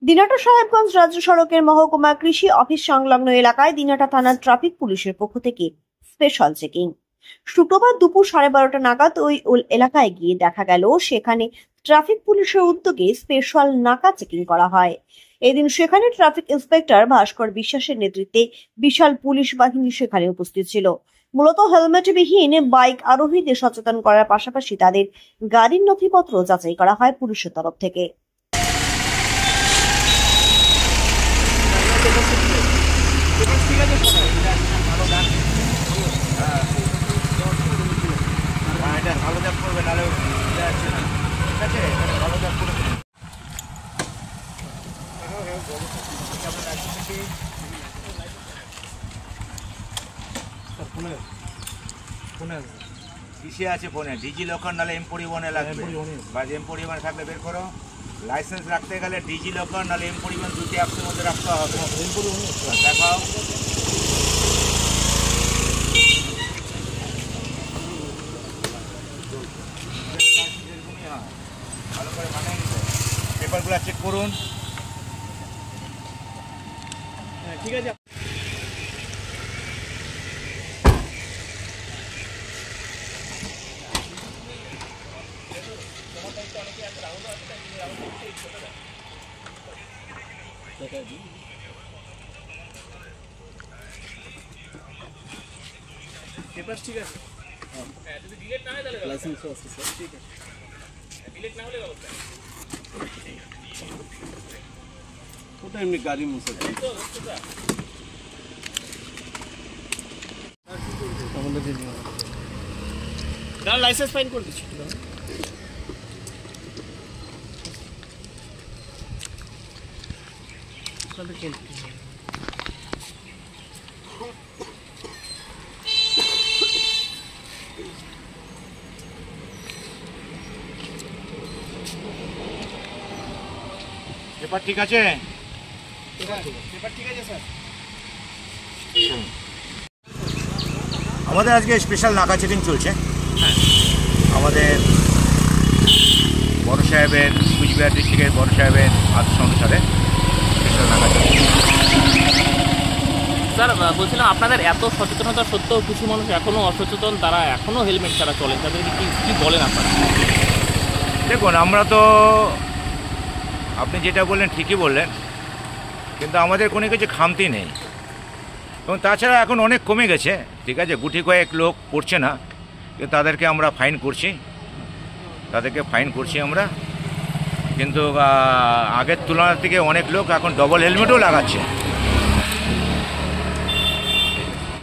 দিনাটা সাহেবগঞ্জ রাজ্য সড়কের মহকুমা কৃষি অফিস সংলগ্ন এলাকায় দিনাটা থানার ট্রাফিক পুলিশের পক্ষ থেকে স্পেশাল চেকিং। শুক্রবার দুপুর 12:30 নাগাদ ওই এলাকায় গিয়ে দেখা গেল সেখানে ট্রাফিক পুলিশের উদ্যোগে স্পেশাল নাকা চেকিং করা হয়। এদিন সেখানে ট্রাফিক ইন্সপেক্টর ভাস্কর বিশ্বাসের নেতৃত্বে বিশাল পুলিশ বাহিনী সেখানে উপস্থিত ছিল। মূলত হেলমেটবিহীন বাইক আরোহীদের সচেতন করার পাশাপাশি তাদের গাড়ির নথিপত্র যাচাই করা হয় পুলিশের তরফ থেকে। কিসে আছে ফোনে? ডিজি লকার নালে এম পরিবহনে লাগবে, বা এম পরিবহন থাকলে বের করো। লাইসেন্স রাখতে গেলে ডিজি লকার নালে এম পরিবহন দুটি অ্যাপসের মধ্যে রাখতে হবে। দেখাও। ভালো করে মানিয়ে নিতে পেপারগুলো চেক করুন। ঠিক আছে। পেপার ঠিক আছে। হ্যাঁ, যদি ডিলিট না হয় তাহলে লাইসেন্সও আছে স্যার। ঠিক আছে, ডিলিট না হলে ব্যবস্থা ওটা এমনি গাড়ি মুছে আমাদের লাইসেন্স ফাইন করে দিচ্ছি। পেপার ঠিক আছে? পেপার ঠিক আছে স্যার। আমাদের আজকে স্পেশাল নাকা চেকিং চলছে। আমাদের বড় সাহেবের কুচবিহার ডিস্ট্রিক্টের বড় সাহেবের আদেশ অনুসারে স্পেশাল নাকা চেকিং। স্যার বলছিলাম, আপনাদের এত সচেতনতা সত্ত্বেও কিছু মানুষ এখনও অসচেতন, তারা এখনও হেলমেট ছাড়া চলে, তাদেরকে কি বলেন আপনারা? দেখুন, আমরা তো আপনি যেটা বললেন ঠিকই বললেন, কিন্তু আমাদের কোনো কিছু খামতি নেই। এবং তাছাড়া এখন অনেক কমে গেছে, ঠিক আছে, গুটি কয়েক লোক করছে না, কিন্তু তাদেরকে আমরা ফাইন করছি, আমরা। কিন্তু আগের তুলনা থেকে অনেক লোক এখন ডবল হেলমেটও লাগাচ্ছে।